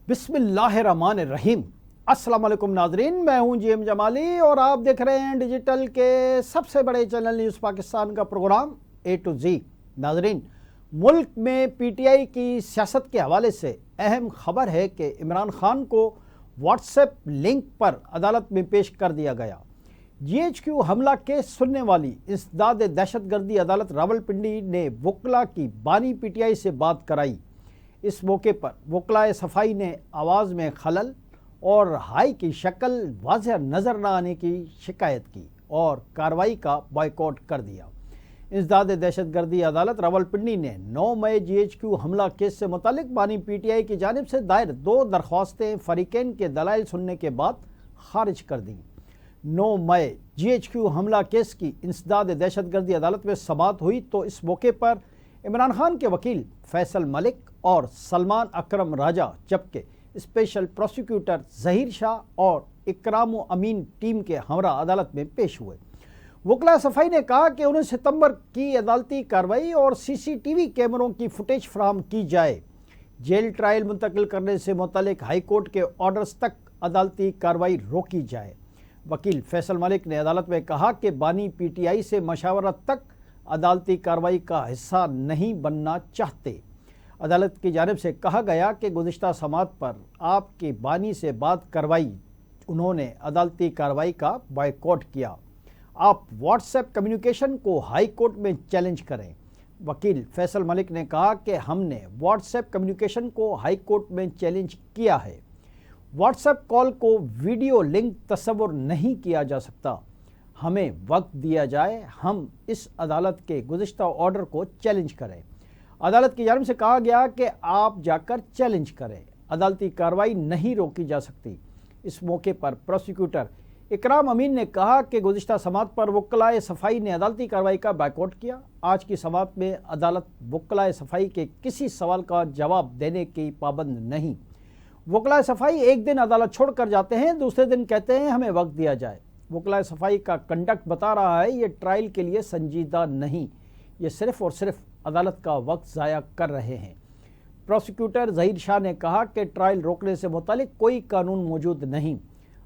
बिस्मिल्लाहिर्रहमानिर्रहीम। अस्सलाम वालेकुम नाजरीन, मैं हूं जी एम जमाली और आप देख रहे हैं डिजिटल के सबसे बड़े चैनल न्यूज़ पाकिस्तान का प्रोग्राम ए टू जी। नाजरीन, मुल्क में पीटीआई की सियासत के हवाले से अहम खबर है कि इमरान खान को व्हाट्सएप लिंक पर अदालत में पेश कर दिया गया। GHQ हमला केस सुनने वाली इंसदाद दहशतगर्दी अदालत रावलपिंडी ने वकला की बानी पीटीआई से बात कराई। इस मौके पर वकलाए सफाई ने आवाज़ में खलल और हाई की शक्ल वाज़ह नज़र न आने की शिकायत की और कार्रवाई का बॉयकॉट कर दिया। इंसदाद दहशतगर्दी अदालत रावलपिंडी ने 9 मई GHQ हमला केस से मुतालिक बानी पीटीआई की जानिब से दायर 2 दरख्वास्तें फरीकैन के दलाइल सुनने के बाद खारिज कर दी। 9 मई GHQ हमला केस की इंसदाद दहशतगर्दी अदालत में समाअत हुई तो इस मौके पर इमरान खान के वकील फैसल मलिक और सलमान अकरम राजा, जबकि स्पेशल प्रोसिक्यूटर ज़हीर शाह और इकराम अमीन टीम के हमरा अदालत में पेश हुए। वकला सफाई ने कहा कि 19 सितंबर की अदालती कार्रवाई और CCTV कैमरों की फुटेज फराहम की जाए। जेल ट्रायल मुंतकिल करने से मुतालिक हाई कोर्ट के ऑर्डर्स तक अदालती कार्रवाई रोकी जाए। वकील फैसल मलिक ने अदालत में कहा कि बानी PTI से मशावरत तक अदालती कार्रवाई का हिस्सा नहीं बनना चाहते। अदालत की जानिब से कहा गया कि गुज़िश्ता समाअत पर आपके बानी से बात करवाई, उन्होंने अदालती कार्रवाई का बॉयकॉट किया। आप व्हाट्सएप कम्युनिकेशन को हाई कोर्ट में चैलेंज करें। वकील फैसल मलिक ने कहा कि हमने व्हाट्सएप कम्युनिकेशन को हाई कोर्ट में चैलेंज किया है। व्हाट्सएप कॉल को वीडियो लिंक तस्वुर नहीं किया जा सकता। हमें वक्त दिया जाए, हम इस अदालत के गुज़िश्ता ऑर्डर को चैलेंज करें। अदालत की जानिब से कहा गया कि आप जाकर चैलेंज करें, अदालती कार्रवाई नहीं रोकी जा सकती। इस मौके पर प्रोसिक्यूटर इकराम अमीन ने कहा कि गुज़िश्ता समाअत पर वकलाए सफाई ने अदालती कार्रवाई का बॉयकॉट किया। आज की समाअत में अदालत वकलाए सफाई के किसी सवाल का जवाब देने की पाबंद नहीं। वकलाए सफाई एक दिन अदालत छोड़ कर जाते हैं, दूसरे दिन कहते हैं हमें वक्त दिया जाए। वकलाए सफाई का कंडक्ट बता रहा है ये ट्रायल के लिए संजीदा नहीं, ये सिर्फ़ और सिर्फ अदालत का वक्त ज़ाया कर रहे हैं। प्रोसिक्यूटर ज़हीर शाह ने कहा कि ट्रायल रोकने से मुतालिक कोई कानून मौजूद नहीं।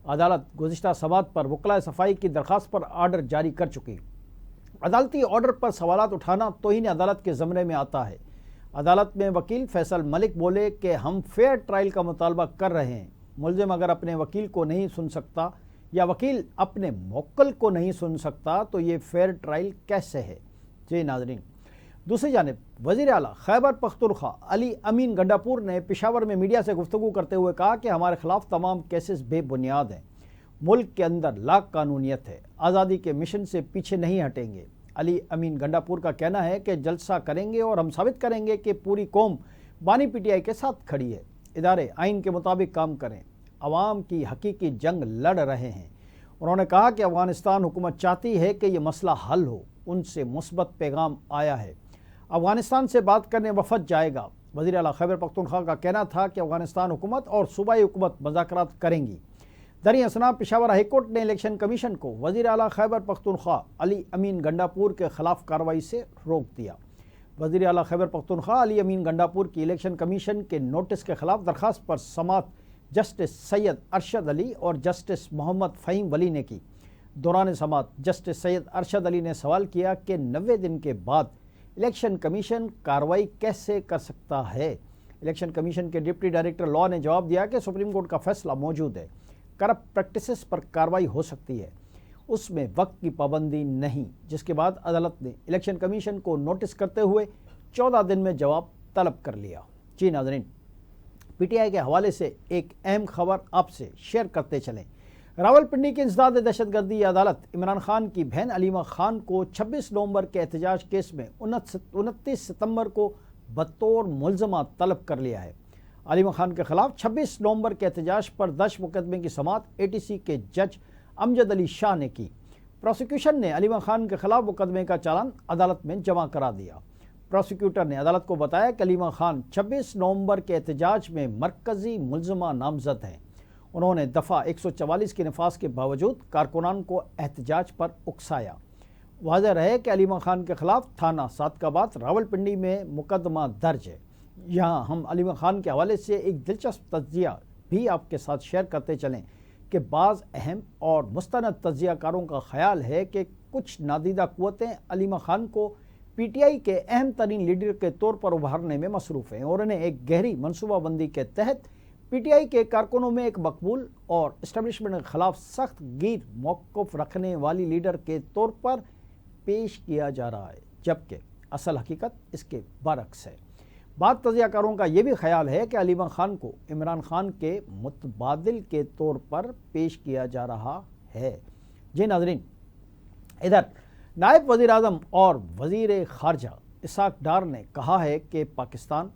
अदालत गुज़िश्ता समाअत पर वकलाए सफाई की दरख्वास्त पर आर्डर जारी कर चुकी। अदालती ऑर्डर पर सवालात उठाना तौहीन अदालत के ज़मरे में आता है। अदालत में वकील फैसल मलिक बोले कि हम फेयर ट्रायल का मुतालबा कर रहे हैं। मुलज़िम अगर अपने वकील को नहीं सुन सकता या वकील अपने मोक्कल को नहीं सुन सकता तो ये फेयर ट्रायल कैसे है। जी नाज़रीन, दूसरी जानिब वज़ीर आला खैबर पख्तूनख्वा अली अमीन गंडापुर ने पेशावर में मीडिया से गुफ्तगू करते हुए कहा कि हमारे खिलाफ तमाम केसेस बेबुनियाद हैं। मुल्क के अंदर लाख कानूनियत है, आज़ादी के मिशन से पीछे नहीं हटेंगे। अली अमीन गंडापुर का कहना है कि जलसा करेंगे और हम साबित करेंगे कि पूरी कौम बानी PTI के साथ खड़ी है। इदारे आइन के मुताबिक काम करें, अवाम की हकीकी जंग लड़ रहे हैं। उन्होंने कहा कि अफ़गानिस्तान हुकूमत चाहती है कि यह मसला हल हो, उनसे मुस्बत पैगाम आया है। अफ़गानिस्तान से बात करने वफद जाएगा। वज़ीर आला खैबर पख्तूनख्वा का कहना था कि अफ़गानिस्तान हुकूमत और सूबाई हुकूमत मुज़ाकरात करेंगी। दरी असना पेशावर हाईकोर्ट ने इलेक्शन कमीशन को वज़ीर आला खैबर पख्तूनख्वा अली अमीन गंडापुर के ख़िलाफ़ कार्रवाई से रोक दिया। वज़ीर आला खैबर पख्तूनख्वा अली अमीन गंडापुर की इलेक्शन कमीशन के नोटिस के ख़िलाफ़ दरख्वास्त पर समाअत जस्टिस सैयद अरशद अली और जस्टिस मोहम्मद फ़हीम वली ने की। दौरान समाअत जस्टिस सैयद अरशद अली ने सवाल किया कि 90 दिन के बाद इलेक्शन कमीशन कार्रवाई कैसे कर सकता है। इलेक्शन कमीशन के डिप्टी डायरेक्टर लॉ ने जवाब दिया कि सुप्रीम कोर्ट का फैसला मौजूद है, करप्ट प्रैक्टिसेस पर कार्रवाई हो सकती है, उसमें वक्त की पाबंदी नहीं। जिसके बाद अदालत ने इलेक्शन कमीशन को नोटिस करते हुए 14 दिन में जवाब तलब कर लिया। जी नाज़रीन, PTI के हवाले से एक अहम खबर आपसे शेयर करते चलें। रावलपिंडी की इंसदाद दहशतगर्दी अदालत इमरान खान की बहन अलीमा खान को 26 नवंबर के एहतजाज केस में 29 सितंबर को बतौर मुलज़मा तलब कर लिया है। अलीमा खान के खिलाफ 26 नवंबर के एहतजाज पर 10 मुकदमे की समाअत ATC के जज अमजद अली शाह ने की। प्रोसिक्यूशन ने अलीमा खान के खिलाफ मुकदमे का चालान अदालत में जमा करा दिया। प्रोसिक्यूटर ने अदालत को बताया कि अलीमा खान 26 नवंबर के एहतजाज में मरकज़ी मुलज़मा नामज़द हैं। उन्होंने दफ़ा 144 के नफाज के बावजूद कारकुनान को एहतजाज पर उकसाया। वाज़ेह रहे कि अलीमा खान के खिलाफ थाना सादकाबाद रावलपिंडी में मुकदमा दर्ज है। یہاں ہم علی خان کے حوالے سے ایک دلچسپ تجزیہ بھی آپ کے ساتھ شیئر کرتے چلیں کہ بعض اہم اور مستند تجزیہ کاروں کا خیال ہے کہ کچھ نادیدہ قوتیں علی خان کو پی ٹی آئی کے اہم ترین لیڈر کے طور پر ابھارنے میں مصروف ہیں اور انہیں ایک گہری منصوبہ بندی کے تحت پی ٹی آئی کے کارکنوں میں ایک مقبول اور اسٹیبلشمنٹ کے خلاف سخت گیر موقف رکھنے والی لیڈر کے طور پر پیش کیا جا رہا ہے، جبکہ اصل حقیقت اس کے برعکس ہے۔ بعض تجزیہ کاروں کا یہ بھی خیال ہے کہ علی خان کو عمران خان کے متبادل کے طور پر پیش کیا جا رہا ہے۔ جی ناظرین، ادھر نائب وزیر اعظم اور وزیر خارجہ اسحاق ڈار نے کہا ہے کہ پاکستان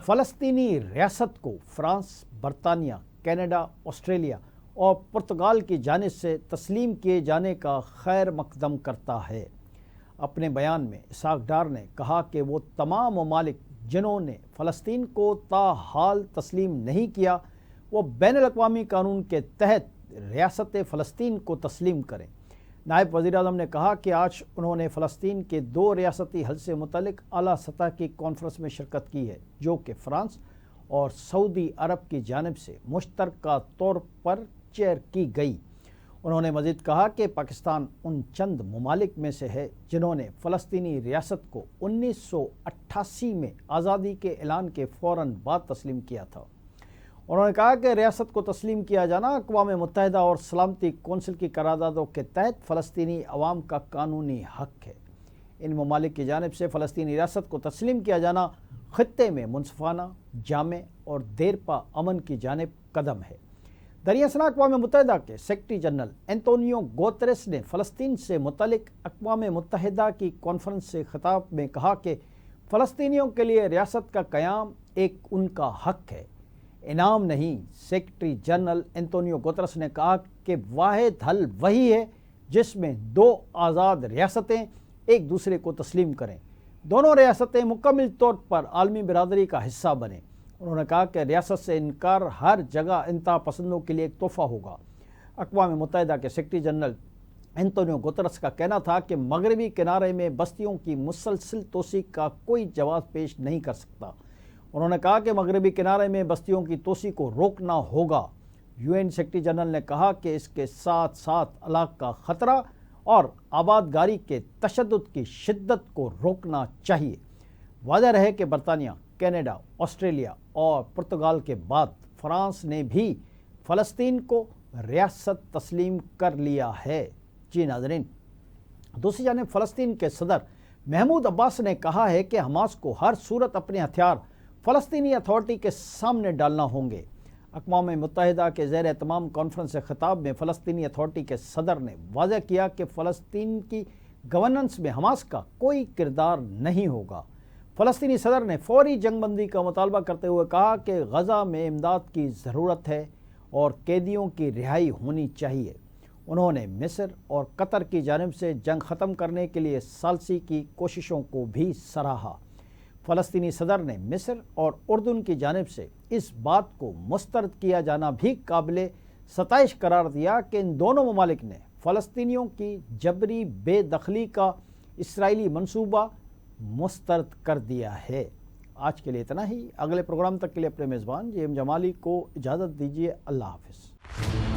فلسطینی ریاست کو فرانس، برطانیہ، کینیڈا، آسٹریلیا اور پرتگال کی جانب سے تسلیم کیے جانے کا خیر مقدم کرتا ہے۔ اپنے بیان میں اسحاق ڈار نے کہا کہ وہ تمام ممالک جنہوں نے فلسطین کو تاحال تسلیم نہیں کیا وہ بین الاقوامی قانون کے تحت ریاست فلسطین کو تسلیم کریں۔ نائب وزیر اعظم نے کہا کہ آج انہوں نے فلسطین کے 2 ریاستی حل سے متعلق اعلیٰ سطح کی کانفرنس میں شرکت کی ہے، جو کہ فرانس اور سعودی عرب کی جانب سے مشترکہ طور پر چیئر کی گئی۔ انہوں نے مزید کہا کہ پاکستان ان چند ممالک میں سے ہے جنہوں نے فلسطینی ریاست کو 1988 میں آزادی کے اعلان کے فوراً بعد تسلیم کیا تھا۔ انہوں نے کہا کہ ریاست کو تسلیم کیا جانا اقوام متحدہ اور سلامتی کونسل کی قراردادوں کے تحت فلسطینی عوام کا قانونی حق ہے۔ ان ممالک کی جانب سے فلسطینی ریاست کو تسلیم کیا جانا خطے میں منصفانہ، جامع اور دیرپا امن کی جانب قدم ہے۔ دریں اقوام متحدہ کے سیکرٹری جنرل انتونیو گوتریس نے فلسطین سے متعلق اقوام متحدہ کی کانفرنس سے خطاب میں کہا کہ فلسطینیوں کے لیے ریاست کا قیام ایک ان کا حق ہے، انعام نہیں۔ سیکرٹری جنرل انتونیو گوتریس نے کہا کہ واحد حل وہی ہے جس میں 2 آزاد ریاستیں ایک دوسرے کو تسلیم کریں، دونوں ریاستیں مکمل طور پر عالمی برادری کا حصہ بنیں۔ انہوں نے کہا کہ ریاست سے انکار ہر جگہ انتہا پسندوں کے لیے ایک تحفہ ہوگا۔ اقوام متحدہ کے سیکرٹری جنرل انتونیو گوتریس کا کہنا تھا کہ مغربی کنارے میں بستیوں کی مسلسل توسیع کا کوئی جواز پیش نہیں کر سکتا۔ انہوں نے کہا کہ مغربی کنارے میں بستیوں کی توسیع کو روکنا ہوگا۔ یو این سیکرٹری جنرل نے کہا کہ اس کے ساتھ ساتھ علاقہ خطرہ اور آبادکاری کے تشدد کی شدت کو روکنا چاہیے۔ واضح رہے کہ برطانیہ، کینیڈا، آسٹریلیا اور پرتگال کے بعد فرانس نے بھی فلسطین کو ریاست تسلیم کر لیا ہے۔ جی ناظرین، دوسری جانب فلسطین کے صدر محمود عباس نے کہا ہے کہ حماس کو ہر صورت اپنے ہتھیار فلسطینی اتھارٹی کے سامنے ڈالنا ہوں گے۔ اقوام متحدہ کے زیر اہتمام کانفرنس سے خطاب میں فلسطینی اتھارٹی کے صدر نے واضح کیا کہ فلسطین کی گورننس میں حماس کا کوئی کردار نہیں ہوگا۔ فلسطینی صدر نے فوری جنگ بندی کا مطالبہ کرتے ہوئے کہا کہ غزہ میں امداد کی ضرورت ہے اور قیدیوں کی رہائی ہونی چاہیے۔ انہوں نے مصر اور قطر کی جانب سے جنگ ختم کرنے کے لیے ثالثی کی کوششوں کو بھی سراہا۔ فلسطینی صدر نے مصر اور اردن کی جانب سے اس بات کو مسترد کیا جانا بھی قابل ستائش قرار دیا کہ ان دونوں ممالک نے فلسطینیوں کی جبری بے دخلی کا اسرائیلی منصوبہ مسترد کر دیا ہے۔ آج کے لیے اتنا ہی۔ اگلے پروگرام تک کے لیے اپنے میزبان جی ایم جمالی کو اجازت دیجیے۔ اللہ حافظ۔